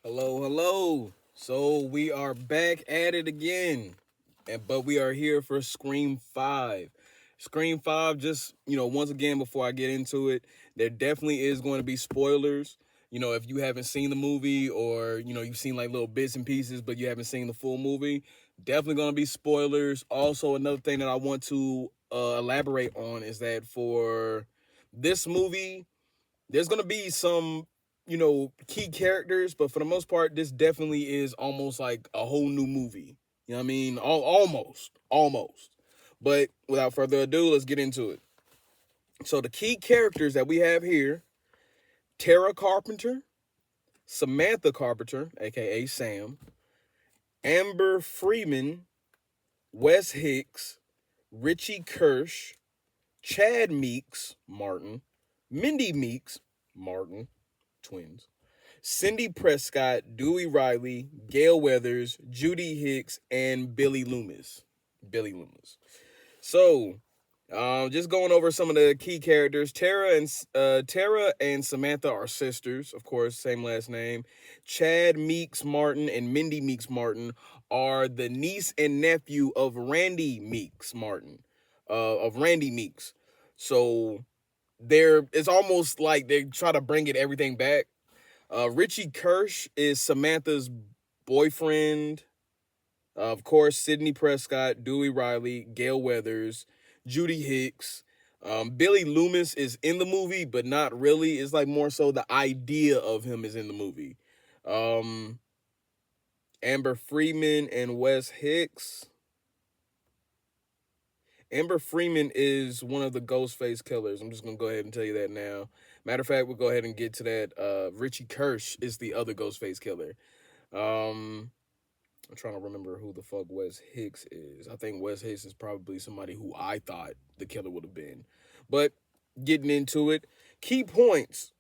Hello, hello. So we are back at it again, but we are here for Scream 5. Scream 5, just, once again, before I get into it, there definitely is going to be spoilers. If you haven't seen the movie or, you've seen like little bits and pieces, but you haven't seen the full movie, definitely going to be spoilers. Also, another thing that I want to elaborate on is that for this movie, there's gonna be some, key characters, but for the most part, this definitely is almost like a whole new movie. You know what I mean? Almost. But without further ado, let's get into it. So the key characters that we have here: Tara Carpenter, Samantha Carpenter, aka Sam, Amber Freeman, Wes Hicks, Richie Kirsch, Chad Meeks, Martin, Mindy Meeks, Martin, twins, Cindy Prescott, Dewey Riley, Gail Weathers, Judy Hicks, and Billy Loomis. Billy Loomis. So, just going over some of the key characters. Tara and Samantha are sisters, of course, same last name. Chad Meeks Martin and Mindy Meeks Martin are the niece and nephew of Randy Meeks Martin, of Randy Meeks. So it's almost like they try to bring everything back. Richie Kirsch is Samantha's boyfriend. Of course, Sidney Prescott, Dewey Riley, Gail Weathers, Judy Hicks. Billy Loomis is in the movie, but not really. It's like more so the idea of him is in the movie. Um, Amber Freeman and Wes Hicks. Amber Freeman is one of the Ghostface killers. I'm just gonna go ahead and tell you that now. Matter of fact, we'll go ahead and get to that. Richie Kirsch is the other Ghostface killer. Um, I'm trying to remember who the fuck Wes Hicks is. I think Wes Hicks is probably somebody who I thought the killer would have been. But getting into it, key points.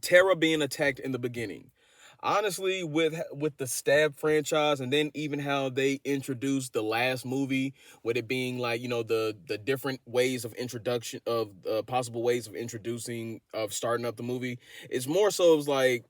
Tara being attacked in the beginning. Honestly, with the Stab franchise, and then even how they introduced the last movie, with it being like the different ways of introduction of possible ways of introducing of starting up the movie, it's more so it was like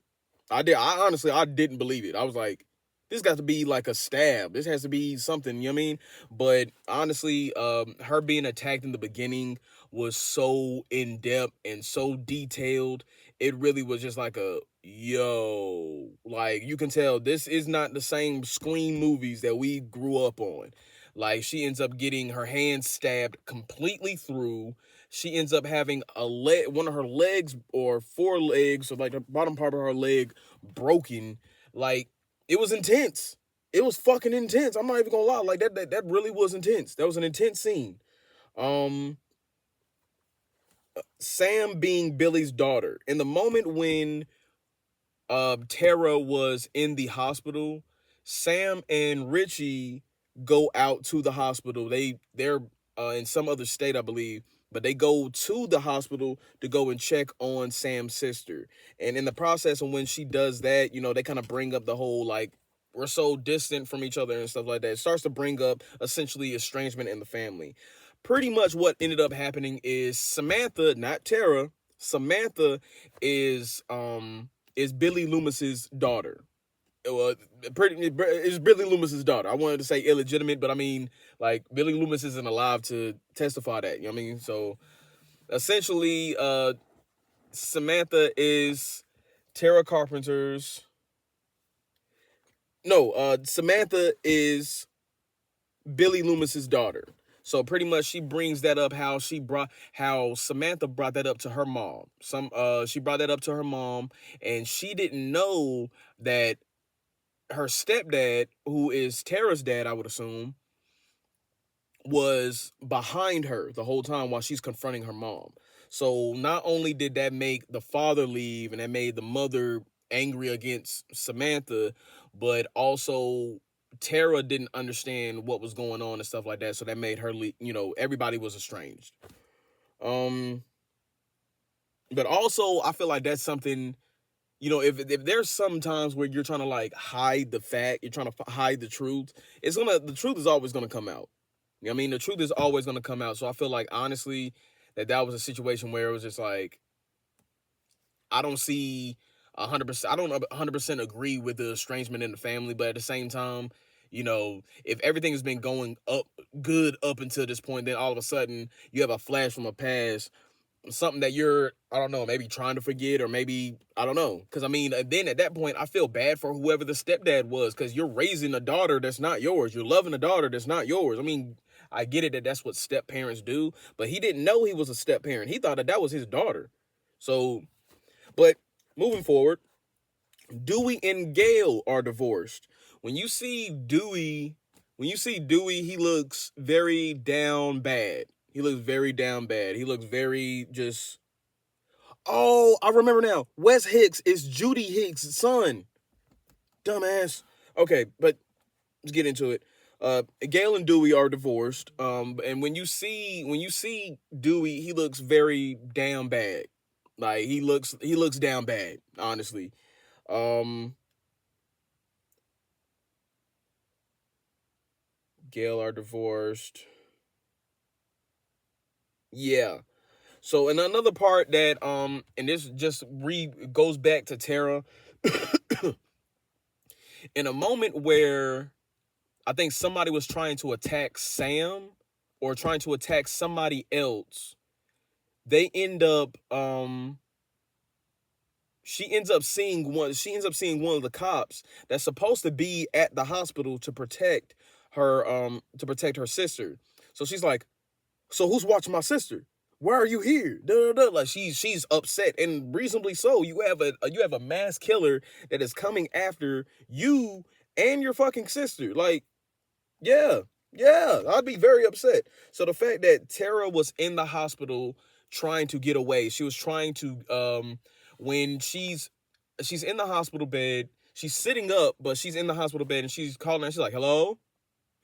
I honestly I didn't believe it. I was like, this got to be like a stab. This has to be something, you know what I mean? But honestly, her being attacked in the beginning was so in depth and so detailed. It really was just like a yo, like you can tell this is not the same Scream movies that we grew up on. Like she ends up getting her hand stabbed completely through. She ends up having one of her legs or four legs, or like the bottom part of her leg broken. Like it was intense. It was fucking intense. I'm not even gonna lie. Like that really was intense. That was an intense scene. Um, Sam being Billy's daughter. In the moment when Tara was in the hospital, Sam and Richie go out to the hospital. They're in some other state, I believe, but they go to the hospital to go and check on Sam's sister. And in the process of when she does that, they kind of bring up the whole like we're so distant from each other and stuff like that. It starts to bring up essentially estrangement in the family. Pretty much what ended up happening is Samantha, not Tara, Samantha is Billy Loomis's daughter. Well, it's Billy Loomis's daughter. I wanted to say illegitimate, but I mean, like Billy Loomis isn't alive to testify that. You know what I mean? So essentially, Samantha is Tara Carpenter's. No, Samantha is Billy Loomis's daughter. So pretty much she brings that up how Samantha brought that up to her mom. She brought that up to her mom, and she didn't know that her stepdad, who is Tara's dad, I would assume, was behind her the whole time while she's confronting her mom. So not only did that make the father leave and that made the mother angry against Samantha, but also Tara didn't understand what was going on and stuff like that. So that made her, everybody was estranged. Um, but also I feel like that's something, if there's some times where you're trying to like hide the fact, you're trying to hide the truth, the truth is always gonna come out. You know what I mean? The truth is always gonna come out. So I feel like honestly that was a situation where it was just like I don't see 100%. I don't 100% agree with the estrangement in the family, but at the same time, you know, if everything has been going up good up until this point, then all of a sudden you have a flash from a past, something that you're, I don't know, maybe trying to forget, or maybe, I don't know. Because I mean, then at that point, I feel bad for whoever the stepdad was, because you're raising a daughter that's not yours. You're loving a daughter that's not yours. I mean, I get it that that's what step parents do, but he didn't know he was a step parent. He thought that that was his daughter. So, but moving forward, Dewey and Gail are divorced. When you see Dewey, he looks very down bad. He looks very down bad. He looks very just. Oh, I remember now. Wes Hicks is Judy Hicks' son. Dumbass. Okay, but let's get into it. Gail and Dewey are divorced. And when you see Dewey, he looks very down bad. Like he looks down bad, honestly. Gail are divorced. Yeah. So, and another part that and this just goes back to Tara, in a moment where I think somebody was trying to attack Sam or trying to attack somebody else, they end up she ends up seeing one of the cops that's supposed to be at the hospital to protect her sister. So she's like, "So who's watching my sister? Why are you here?" Duh, duh, duh. Like she's upset, and reasonably so. You have a mass killer that is coming after you and your fucking sister. Like, yeah, yeah, I'd be very upset. So the fact that Tara was in the hospital trying to get away, she was trying to when she's in the hospital bed, she's sitting up, but she's in the hospital bed and she's calling out, she's like, "Hello?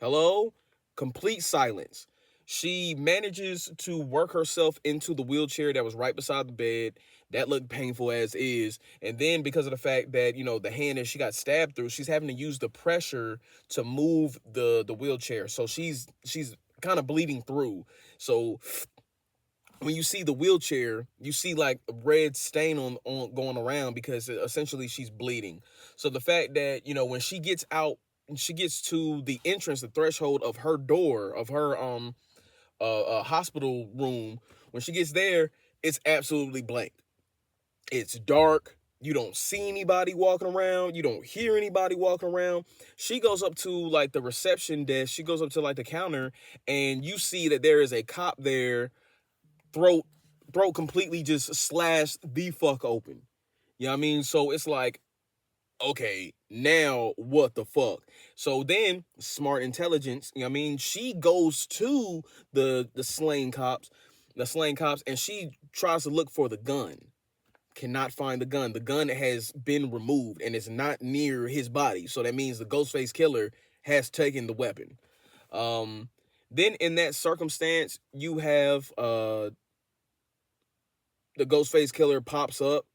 Hello?" Complete silence. She manages to work herself into the wheelchair that was right beside the bed. That looked painful as is. And then because of the fact that, the hand that she got stabbed through, she's having to use the pressure to move the wheelchair. So she's kind of bleeding through. So when you see the wheelchair, you see like a red stain on going around because essentially she's bleeding. So the fact that, when she gets out, she gets to the entrance, the threshold of her door, of her hospital room, when she gets there, it's absolutely blank. It's dark. You don't see anybody walking around. You don't hear anybody walking around. She goes up to like the reception desk. She goes up to like the counter, and you see that there is a cop there, throat completely just slashed the fuck open. You know what I mean? So it's like, okay, now what the fuck? So then smart intelligence, you know what I mean? She goes to the slain cops, and she tries to look for the gun. Cannot find the gun. The gun has been removed and it's not near his body. So that means the Ghostface killer has taken the weapon. Then in that circumstance, you have the Ghostface killer pops up,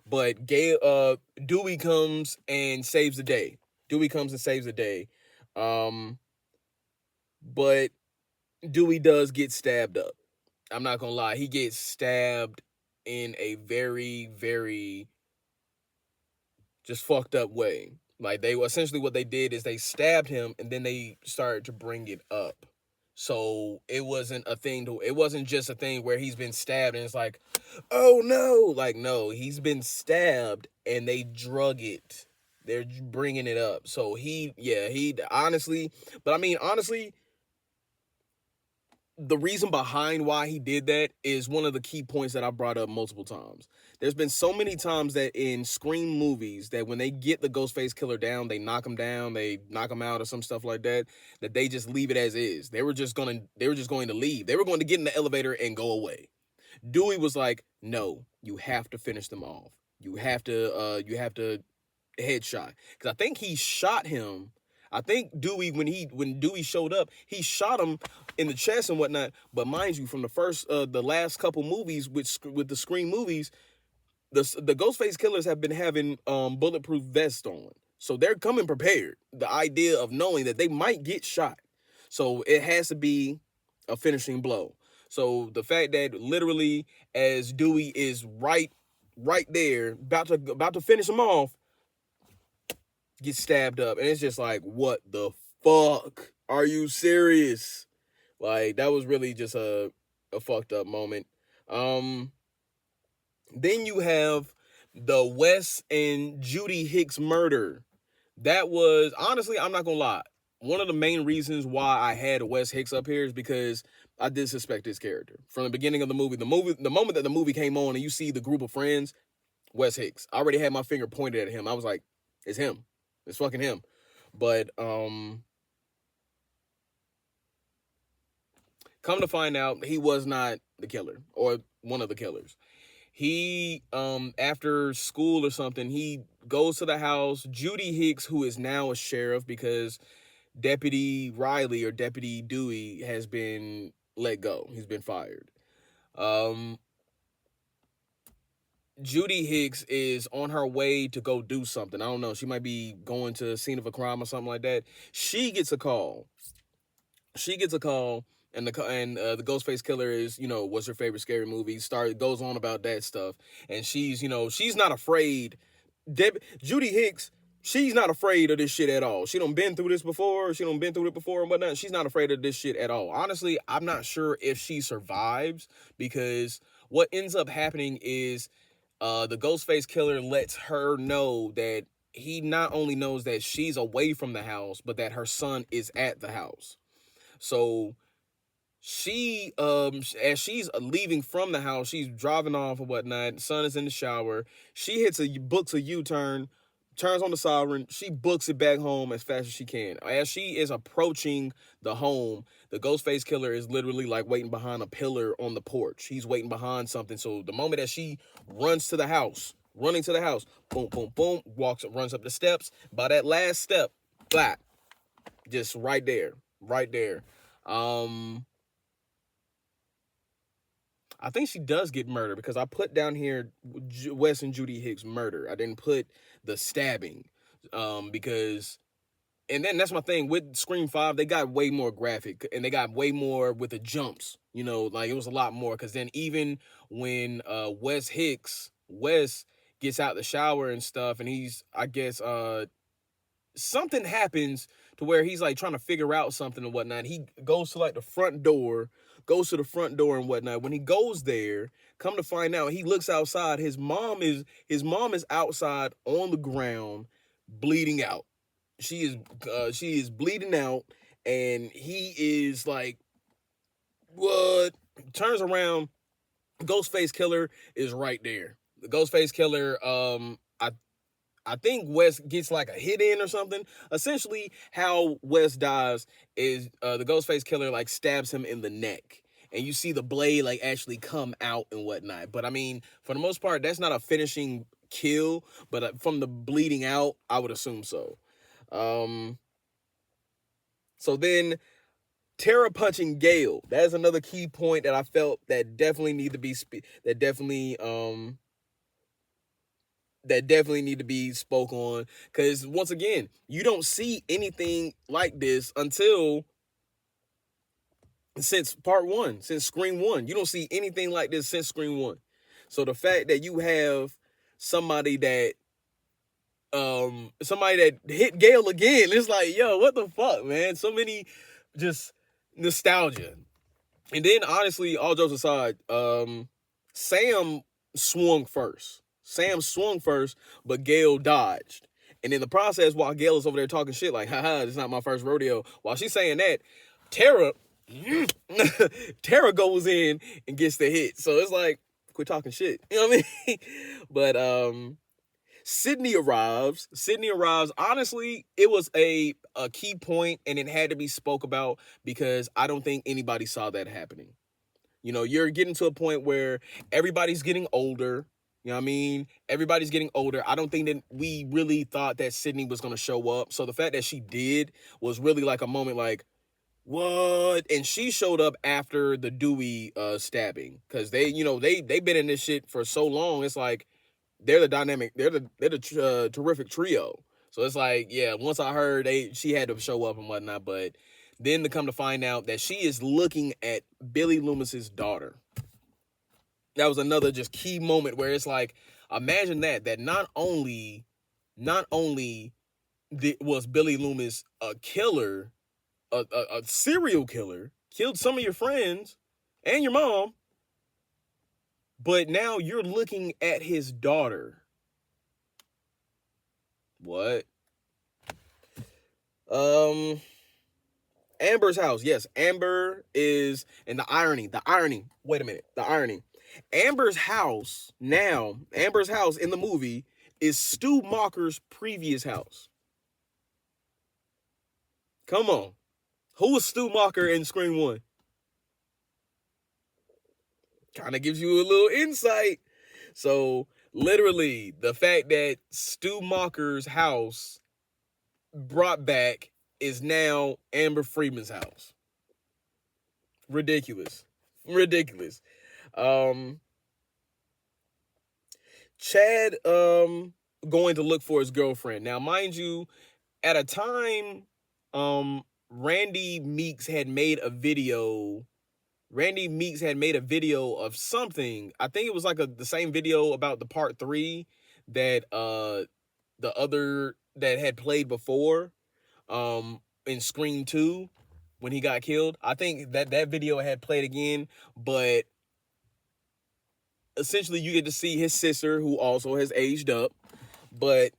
but Dewey comes and saves the day. But Dewey does get stabbed up. I'm not gonna lie, he gets stabbed in a very, very just fucked up way. Like they essentially what they did is they stabbed him and then they started to bring it up. So it wasn't just a thing where he's been stabbed and it's like, oh no, like no, he's been stabbed and they drug it. They're bringing it up. So he honestly, the reason behind why he did that is one of the key points that I brought up multiple times. There's been so many times that in Scream movies that when they get the Ghostface killer down, they knock him down, they knock him out or some stuff like that, that they just leave it as is. They were just going to leave. They were going to get in the elevator and go away. Dewey was like, "No, you have to finish them off. You have to headshot." Because I think he shot him. I think Dewey, when Dewey showed up, he shot him in the chest and whatnot. But mind you, from the last couple movies with the Scream movies, the Ghostface killers have been having bulletproof vests on, so they're coming prepared. The idea of knowing that they might get shot, so it has to be a finishing blow. So the fact that literally as Dewey is right right there, about to finish him off, gets stabbed up, and it's just like, what the fuck? Are you serious? Like, that was really just a fucked up moment. Then you have the Wes and Judy Hicks murder. That was, honestly, I'm not gonna lie, one of the main reasons why I had Wes Hicks up here is because I did suspect his character from the beginning of the movie. The moment that the movie came on and you see the group of friends, Wes Hicks, I already had my finger pointed at him. I was like, it's him. It's fucking him. But come to find out, he was not the killer or one of the killers. He, after school or something, he goes to the house. Judy Hicks, who is now a sheriff because Deputy Riley or Deputy Dewey has been let go. He's been fired. Judy Hicks is on her way to go do something. I don't know. She might be going to a scene of a crime or something like that. She gets a call. And the Ghostface Killer is, what's her favorite scary movie? Goes on about that stuff, and she's not afraid. Judy Hicks, she's not afraid of this shit at all. She done been through this before. She done been through it before and whatnot. She's not afraid of this shit at all. Honestly, I'm not sure if she survives because what ends up happening is, the Ghostface Killer lets her know that he not only knows that she's away from the house, but that her son is at the house. So she, as she's leaving from the house, she's driving off or whatnot. Son is in the shower. She books a U-turn, turns on the siren. She books it back home as fast as she can. As she is approaching the home, the Ghostface Killer is literally like waiting behind a pillar on the porch. He's waiting behind something. So the moment that she running to the house, boom, boom, boom, runs up the steps. By that last step, blah, just right there. I think she does get murdered because I put down here Wes and Judy Hicks murder. I didn't put the stabbing because, and then that's my thing with Scream 5, they got way more graphic and they got way more with the jumps, like it was a lot more because then even when Wes gets out the shower and stuff and he's, I guess, something happens to where he's like trying to figure out something and whatnot. He goes to like the front door and whatnot. When he goes there, come to find out, he looks outside. His mom is outside on the ground, bleeding out. She is bleeding out, and he is like, what? Turns around, Ghostface Killer is right there. The Ghostface Killer, I think Wes gets like a hit in or something. Essentially, how Wes dies is the Ghostface Killer like stabs him in the neck. And you see the blade like actually come out and whatnot. But I mean, for the most part, that's not a finishing kill. But from the bleeding out, I would assume so. So then, Tara punching Gale. That is another key point that I felt that definitely need to be that definitely need to be spoke on, because once again, you don't see anything like this since part 1, since Scream 1. You don't see anything like this since Scream 1. So the fact that you have somebody that hit Gale again, it's like, yo, what the fuck, man? So many just nostalgia. And then honestly, all jokes aside, Sam swung first, but Gale dodged. And in the process, while Gale is over there talking shit like, haha, this is not my first rodeo, while she's saying that, Tara goes in and gets the hit. So it's like, quit talking shit. You know what I mean? But Sydney arrives. Honestly, it was a key point, and it had to be spoke about because I don't think anybody saw that happening. You're getting to a point where everybody's getting older. You know what I mean? Everybody's getting older. I don't think that we really thought that Sydney was going to show up. So the fact that she did was really like a moment like, what? And she showed up after the Dewey stabbing because they've been in this shit for so long. It's like they're the terrific trio. So it's like, yeah, once I heard she had to show up and whatnot, but then to come to find out that she is looking at Billy Loomis's daughter. That was another just key moment where it's like, Imagine that not only was Billy Loomis a killer, a serial killer, killed some of your friends and your mom, but now you're looking at his daughter. What? Amber's house. Yes, Amber is, and the irony. Wait a minute. The irony. Amber's house in the movie is Stu Macher's previous house. Come on. Who was Stu Macher in Scream 1? Kind of gives you a little insight. So, literally, the fact that Stu Macher's house brought back is now Amber Freeman's house. Ridiculous. Chad going to look for his girlfriend. Now, mind you, at a time, Randy Meeks had made a video of something. I think it was like the same video about the part 3 that the other that had played before in Scream 2 when he got killed. I think that video had played again, but essentially you get to see his sister, who also has aged up, but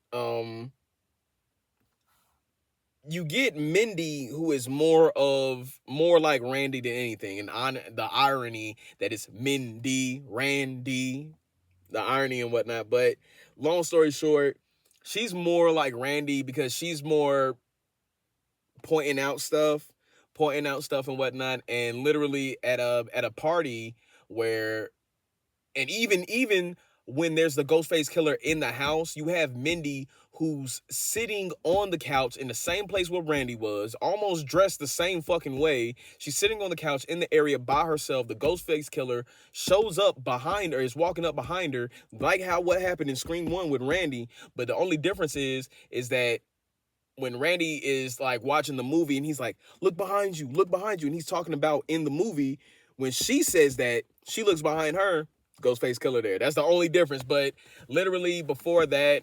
you get Mindy, who is more like Randy than anything, and on the irony that it's Mindy, Randy, the irony and whatnot. But long story short, she's more like Randy because she's more pointing out stuff and whatnot. And literally at a party where, and even when there's the Ghostface killer in the house, you have Mindy who's sitting on the couch in the same place where Randy was, almost dressed the same fucking way. She's sitting on the couch in the area by herself. The Ghostface killer shows up behind her, is walking up behind her, like what happened in Scream 1 with Randy. But the only difference is that when Randy is like watching the movie and he's like, look behind you, and he's talking about in the movie, when she says that, she looks behind her, Ghostface killer there. That's the only difference. But literally before that,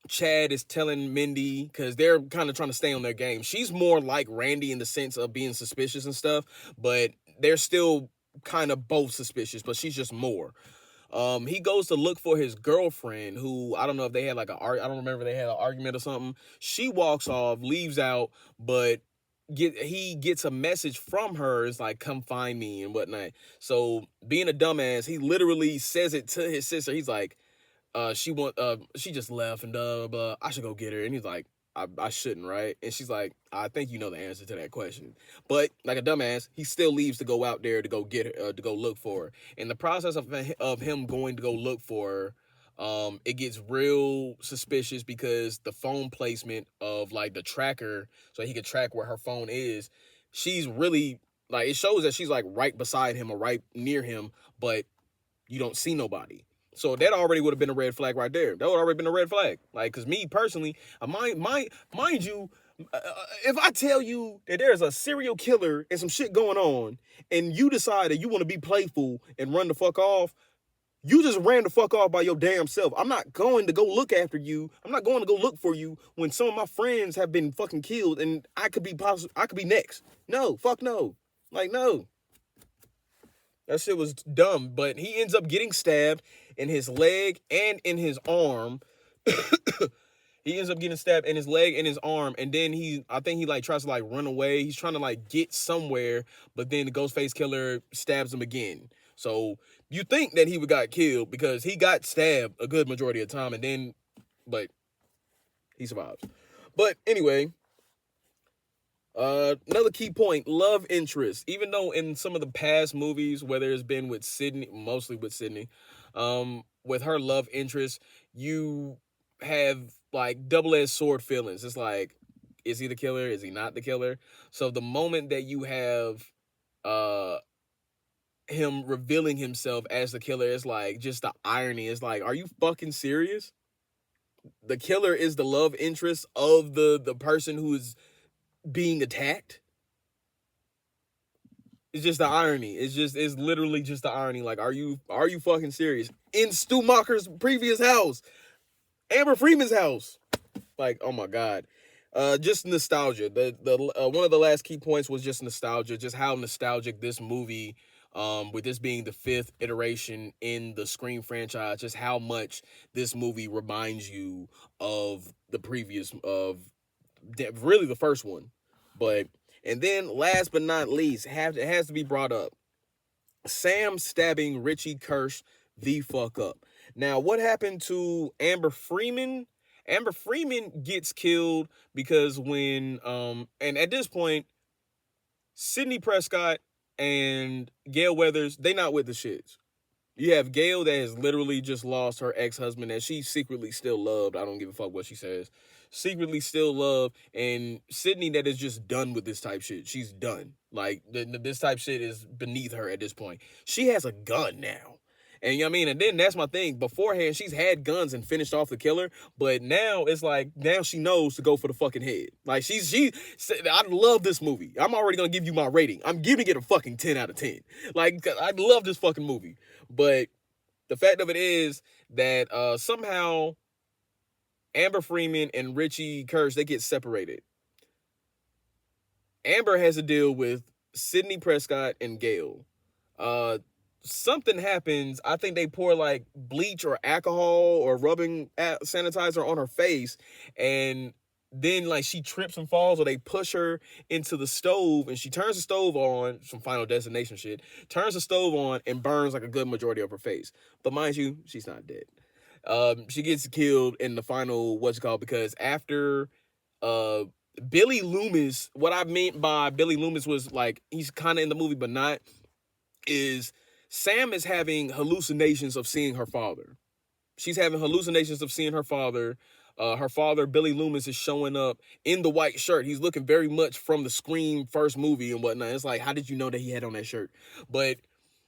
Chad is telling Mindy, because they're kind of trying to stay on their game. She's more like Randy in the sense of being suspicious and stuff, but they're still kind of both suspicious, but she's just more. He goes to look for his girlfriend, who, I don't know if they had I don't remember if they had an argument or something. She walks off, leaves out, but he gets a message from her. It's like, come find me and whatnot. So being a dumbass, he literally says it to his sister. He's like, she just left and blah, blah, blah. I should go get her. And he's like, I shouldn't, right? And she's like, I think you know the answer to that question. But like a dumbass, he still leaves to go out there to go get her, to go look for her. In the process of him going to go look for her, it gets real suspicious because the phone placement of like the tracker, so he could track where her phone is, she's really like, it shows that she's like right beside him or right near him, but you don't see nobody. So that already would have been a red flag right there. That would have already been a red flag. Like, because me personally, mind you, if I tell you that there's a serial killer and some shit going on, and you decide that you want to be playful and run the fuck off, you just ran the fuck off by your damn self. I'm not going to go look after you. I'm not going to go look for you when some of my friends have been fucking killed and I could be next. No, fuck no. Like, no. That shit was dumb, but he ends up getting stabbed in his leg and in his arm. He ends up getting stabbed in his leg and his arm, and then I think he like tries to like run away. He's trying to like get somewhere, but then the Ghostface killer stabs him again. So you think that he would got killed because he got stabbed a good majority of the time, but he survives. But anyway, another key point, love interest. Even though in some of the past movies, whether it's been with Sydney, mostly with Sydney, with her love interest, you have like double-edged sword feelings. It's like, is he the killer? Is he not the killer? So the moment that you have him revealing himself as the killer, is like, just the irony. It's like, are you fucking serious? The killer is the love interest of the person who is being attacked. It's just the irony. It's literally just the irony. Like, are you fucking serious? In Stu Macher's previous house, Amber Freeman's house. Like, oh my God. Just nostalgia. The one of the last key points was just nostalgia, just how nostalgic this movie, with this being the 5th iteration in the Scream franchise, just how much this movie reminds you of the previous, of really the first one. But, and then last but not least, it has to be brought up. Sam stabbing Richie Kirsch the fuck up. Now, what happened to Amber Freeman? Amber Freeman gets killed because when and at this point, Sidney Prescott and Gail Weathers, they not with the shits. You have Gail that has literally just lost her ex-husband that she secretly still loved. I don't give a fuck what she says. Secretly still loved. And Sydney that is just done with this type shit. She's done. Like, this type shit is beneath her at this point. She has a gun now. And you know what I mean? And then that's my thing. Beforehand, she's had guns and finished off the killer. But now it's like, now she knows to go for the fucking head. Like, I love this movie. I'm already going to give you my rating. I'm giving it a fucking 10 out of 10. Like, I love this fucking movie. But the fact of it is that somehow Amber Freeman and Richie Kirsch, they get separated. Amber has to deal with Sidney Prescott and Gail. Something happens. I think they pour like bleach or alcohol or rubbing sanitizer on her face, and then like she trips and falls, or they push her into the stove, and she turns the stove on, some Final Destination shit, turns the stove on and burns like a good majority of her face. But mind you, she's not dead. She gets killed in the final, because after Billy Loomis, what I meant by Billy Loomis was like, he's kind of in the movie but not, is Sam is having hallucinations of seeing her father. She's having hallucinations of seeing her father. Her father, Billy Loomis, is showing up in the white shirt. He's looking very much from the Scream first movie and whatnot. It's like, how did you know that he had on that shirt? But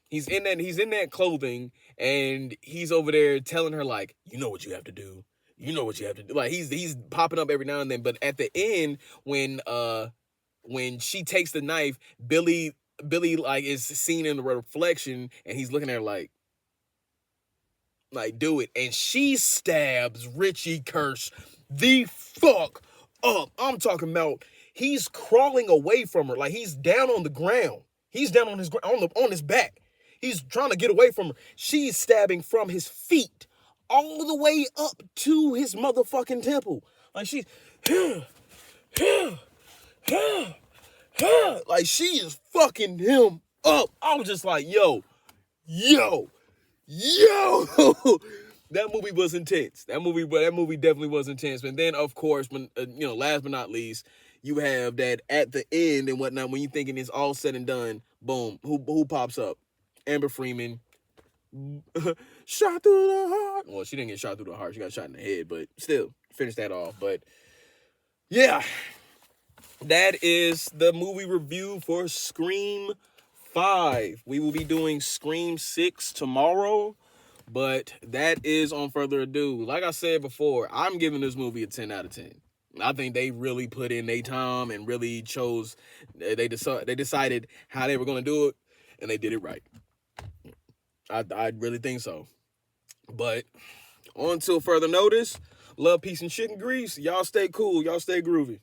he's in that clothing, and he's over there telling her, like, you know what you have to do. You know what you have to do. Like, he's popping up every now and then. But at the end, when she takes the knife, Billy like is seen in the reflection, and he's looking at her like do it. And she stabs Richie Kirsch the fuck up. I'm talking about, he's crawling away from her. Like, he's down on the ground. He's down on his back. He's trying to get away from her. She's stabbing from his feet all the way up to his motherfucking temple. Like, she's like, she is fucking him up. I was just like, yo. That movie was intense. That movie definitely was intense. And then, of course, when last but not least, you have that at the end and whatnot, when you're thinking it's all said and done, boom, who pops up? Amber Freeman. Shot through the heart. Well, she didn't get shot through the heart. She got shot in the head, but still, finished that off. But yeah, that is the movie review for Scream 5. We will be doing Scream 6 tomorrow, but that is on further ado. Like I said before, I'm giving this movie a 10 out of 10. I think they really put in their time and really chose, they decided how they were going to do it, and they did it right. I really think so. But until further notice, love, peace, and chicken grease. Y'all stay cool. Y'all stay groovy.